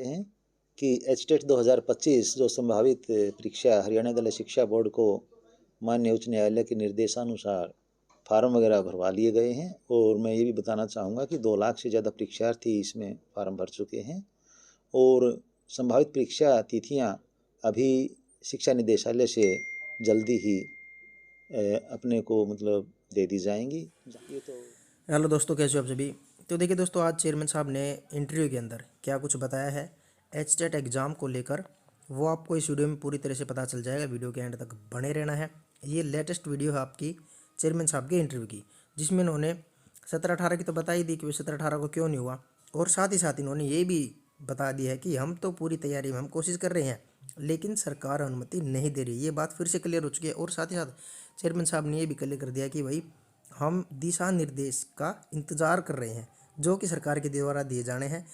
चाहते हैं कि एचटेट 2025 जो संभावित परीक्षा हरियाणा दल शिक्षा बोर्ड को माननीय उच्च न्यायालय के निर्देशानुसार फार्म वगैरह भरवा लिए गए हैं। और मैं ये भी बताना चाहूँगा कि 2 लाख से ज़्यादा परीक्षार्थी इसमें फार्म भर चुके हैं और संभावित परीक्षा तिथियाँ अभी शिक्षा निदेशालय से जल्दी ही अपने को मतलब दे दी जाएंगी। ये तो हेलो दोस्तों, कैसे हो आप सभी। तो देखिए दोस्तों, आज चेयरमैन साहब ने इंटरव्यू के अंदर क्या कुछ बताया है एचटेट एग्ज़ाम को लेकर, वो आपको इस वीडियो में पूरी तरह से पता चल जाएगा। वीडियो के एंड तक बने रहना है। ये लेटेस्ट वीडियो है आपकी चेयरमैन साहब के इंटरव्यू की, जिसमें इन्होंने 17-18 की तो बता ही दी कि 17-18 को क्यों नहीं हुआ, और साथ ही साथ इन्होंने ये भी बता दिया है कि हम तो पूरी तैयारी में हम कोशिश कर रहे हैं, लेकिन सरकार अनुमति नहीं दे रही। ये बात फिर से क्लियर हो चुकी है। और साथ ही साथ चेयरमैन साहब ने ये भी क्लियर कर दिया कि भाई हम दिशा निर्देश का इंतज़ार कर रहे हैं जो कि सरकार के द्वारा दिए जाने हैं,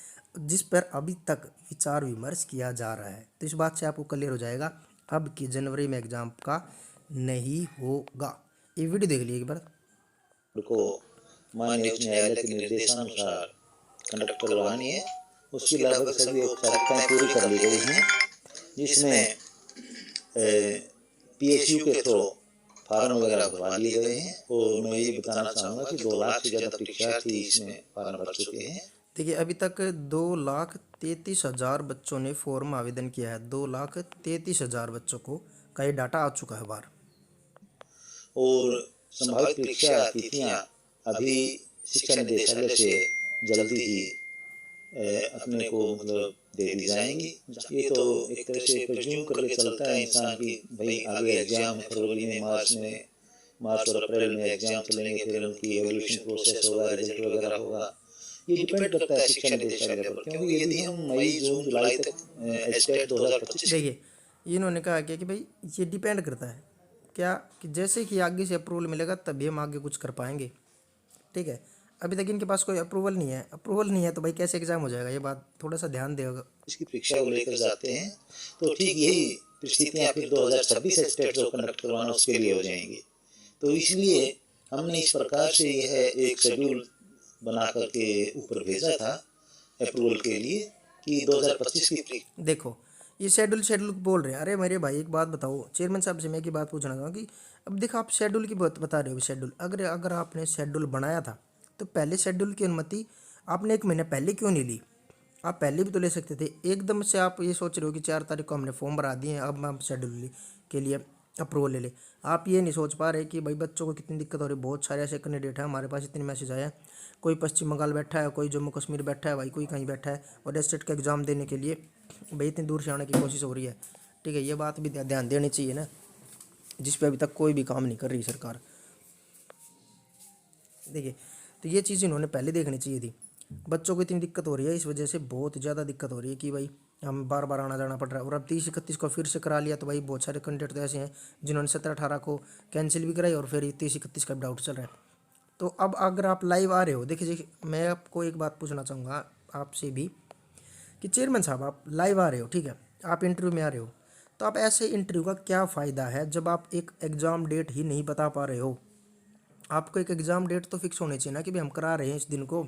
जिस पर अभी तक विचार विमर्श किया जा रहा है। तो इस बात से आपको क्लियर हो जाएगा अब कि जनवरी में एग्ज़ाम का नहीं होगा। ये वीडियो देख लीजिए एक बार। को माननीय उच्च न्यायालय के निर्देशानुसार कंडक्ट करवानी है, उसकी लगभग सभी औपचारिकताएं पूरी कर ली गई हैं, जिसमें पीएसयू के थ्रू फार्म वगैरह भरवा लिए गए हैं। और मैं ये बताना चाहूँगा कि 2 लाख से ज़्यादा परीक्षार्थी इसमें फार्म भर चुके हैं। देखिए, अभी तक 2,33,000 बच्चों ने फॉर्म आवेदन किया है। 2,33,000 बच्चों को का ये डाटा आ चुका है बाहर। और संभावित परीक्षा तिथियाँ अभी शिक्षा निदेशालय से जल्दी ही अपने को मतलब दे दी जाएंगी। ये तो एक तरह से प्रेज्यूम करके चलता है इंसान की भाई आगे एग्जाम है फरवरी में, मार्च और अप्रैल में एग्जाम चलेंगे, फिर उनकी एवोल्यूशन प्रोसेस होगा, रिजल्ट वगैरह होगा। ये डिपेंड करता है शिक्षा निदेशालय पर, क्योंकि यदि हम मई जून जुलाई तक एचटेट 2025 देखिए, इन्होंने कहा कि भाई ये डिपेंड करता है क्या कि जैसे कि आगे से अप्रूवल मिलेगा तभी हम आगे कुछ कर पाएंगे। ठीक है, अभी तक इनके पास कोई अप्रूवल नहीं है। अप्रूवल नहीं है तो भाई कैसे एग्ज़ाम हो जाएगा, ये बात थोड़ा सा ध्यान देगा। इसकी परीक्षा को लेकर जाते हैं तो ठीक यही परिस्थितियाँ फिर 2026 एचटेट जो कंडक्ट करवाना उसके लिए हो जाएंगी। तो इसलिए हमने इस प्रकार से यह एक शेड्यूल बना करके ऊपर भेजा था अप्रूवल के लिए कि 2025 की। देखो, ये शेड्यूल बोल रहे हैं। अरे मेरे भाई एक बात बताओ, चेयरमैन साहब से मैं की बात पूछना चाहूँगा कि अब देखो आप शेड्यूल की बात बता रहे हो। शेड्यूल अगर आपने शेड्यूल बनाया था तो पहले शेड्यूल की अनुमति आपने 1 महीना पहले क्यों नहीं ली? आप पहले भी तो ले सकते थे। एकदम से आप ये सोच रहे हो कि 4 तारीख को हमने फॉर्म भरा दिए हैं, अब हम शेड्यूल के लिए अप्रूवल ले ले। आप ये नहीं सोच पा रहे कि भाई बच्चों को कितनी दिक्कत हो रही है। बहुत सारे ऐसे कैंडिडेट हैं, हमारे पास इतने मैसेज आए हैं। कोई पश्चिम बंगाल बैठा है, कोई जम्मू कश्मीर बैठा है, भाई कोई कहीं बैठा है, और एचटेट का एग्ज़ाम देने के लिए भाई इतनी दूर से आने की कोशिश हो रही है। ठीक है, ये बात भी ध्यान देनी चाहिए ना, जिस पे अभी तक कोई भी काम नहीं कर रही सरकार। देखिए, तो ये चीज़ इन्होंने पहले देखनी चाहिए थी। बच्चों को इतनी दिक्कत हो रही है, इस वजह से बहुत ज़्यादा दिक्कत हो रही है कि भाई हम बार बार आना जाना पड़ रहा है। और अब 30-31 को फिर से करा लिया तो भाई बहुत सारे कैंडिडेट तो ऐसे हैं जिन्होंने 17-18 को कैंसिल भी कराई और फिर 30-31 का डाउट चल रहा है। तो अब अगर आप लाइव आ रहे हो, देखिए मैं आपको एक बात पूछना चाहूँगा आपसे भी कि चेयरमैन साहब आप लाइव आ रहे हो, ठीक है, आप इंटरव्यू में आ रहे हो, तो आप ऐसे इंटरव्यू का क्या फ़ायदा है जब आप एक एग्ज़ाम डेट ही नहीं बता पा रहे हो? आपको एक एग्ज़ाम डेट तो फिक्स होनी चाहिए ना कि भाई हम करा रहे हैं इस दिन को।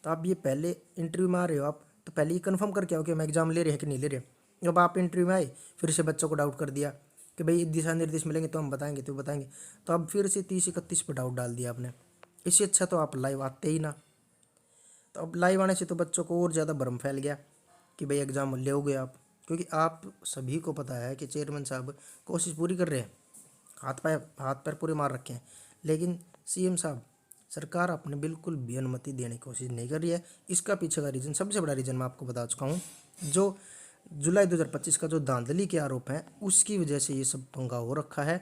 तो आप ये पहले इंटरव्यू में आ रहे हो, आप तो पहले ही कंफर्म करके आओ कि हम एग्ज़ाम ले रहे हैं कि नहीं ले रहे। अब आप इंटरव्यू में आए, फिर से बच्चों को डाउट कर दिया कि भाई दिशा निर्देश मिलेंगे तो हम बताएंगे तो बताएंगे, तो अब फिर से 30-31 पर डाउट डाल दिया आपने। इससे अच्छा तो आप लाइव आते ही ना। तो अब लाइव आने से तो बच्चों को और ज़्यादा भ्रम फैल गया कि भाई एग्ज़ाम लोगे आप, क्योंकि आप सभी को पता है कि चेयरमैन साहब कोशिश पूरी कर रहे हैं, हाथ पैर पूरे मार रखे हैं, लेकिन सीएम साहब सरकार अपने बिल्कुल भी अनुमति देने की कोशिश नहीं कर रही है। इसका पीछे का रीज़न, सबसे बड़ा रीज़न मैं आपको बता चुका हूँ, जो जुलाई 2025 का जो धांधली के आरोप हैं उसकी वजह से ये सब पंगा हो रखा है।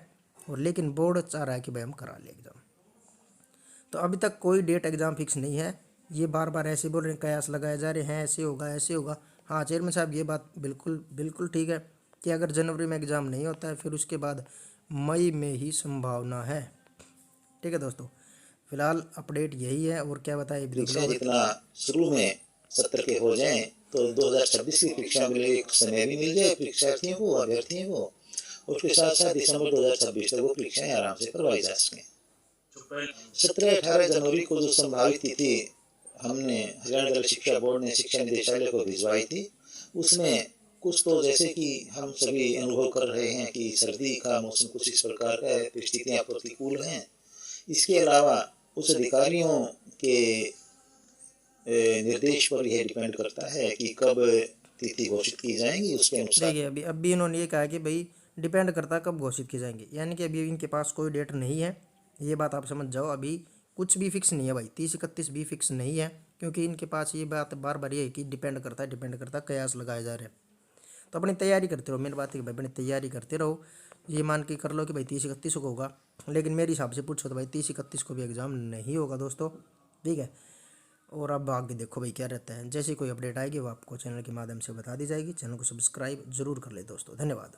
और लेकिन बोर्ड चाह रहा है कि भाई हम करा लें एग्ज़ाम। तो अभी तक कोई डेट एग्ज़ाम फिक्स नहीं है। ये बार बार ऐसे बोल रहे हैं, कयास लगाए जा रहे हैं, ऐसे होगा ऐसे होगा। हाँ चेयरमैन साहब, ये बात बिल्कुल बिल्कुल ठीक है कि अगर जनवरी में एग्ज़ाम नहीं होता है फिर उसके बाद मई में ही संभावना है। ठीक है दोस्तों, फिलहाल अपडेट यही है। और क्या बताए, परीक्षा जितना शुरू में सत्र के हो जाएं तो 2026 की परीक्षा के लिए एक समय भी मिल जाए परीक्षार्थियों को, अभ्यर्थियों को, उसके साथ साथ दिसंबर 2026 तक वो परीक्षाएं आराम से करवाई जा सकें। 17-18 जनवरी को जो संभावित तिथि हमने हरियाणा दल शिक्षा बोर्ड ने शिक्षा निदेशालय को भिजवाई थी, उसमें कुछ तो जैसे कि हम सभी अनुभव कर रहे हैं कि सर्दी का मौसम कुछ इस प्रकार का है, परिस्थितियाँ प्रतिकूल हैं। इसके अलावा उस अधिकारियों के निर्देश पर यह डिपेंड करता है कि कब तिथि घोषित की जाएंगी, उसके अनुसार। देखिए अभी इन्होंने ये कहा कि भाई डिपेंड करता है कब घोषित की जाएंगे, यानी कि अभी इनके पास कोई डेट नहीं है। ये बात आप समझ जाओ, अभी कुछ भी फिक्स नहीं है भाई, 30-31 भी फिक्स नहीं है, क्योंकि इनके पास ये बात बार बार ये है कि डिपेंड करता है, कयास लगाए जा रहे हैं। तो अपनी तैयारी करते रहो, मेरी बात है कि भाई अपनी तैयारी करते रहो। ये मान के कर लो कि भाई 30-31 को होगा, लेकिन मेरे हिसाब से पूछो तो भाई 30-31 को भी एग्ज़ाम नहीं होगा दोस्तों, ठीक है। और अब आगे देखो भाई क्या रहता है, जैसे कोई अपडेट आएगी वो आपको चैनल के माध्यम से बता दी जाएगी। चैनल को सब्सक्राइब जरूर कर ले दोस्तों, धन्यवाद।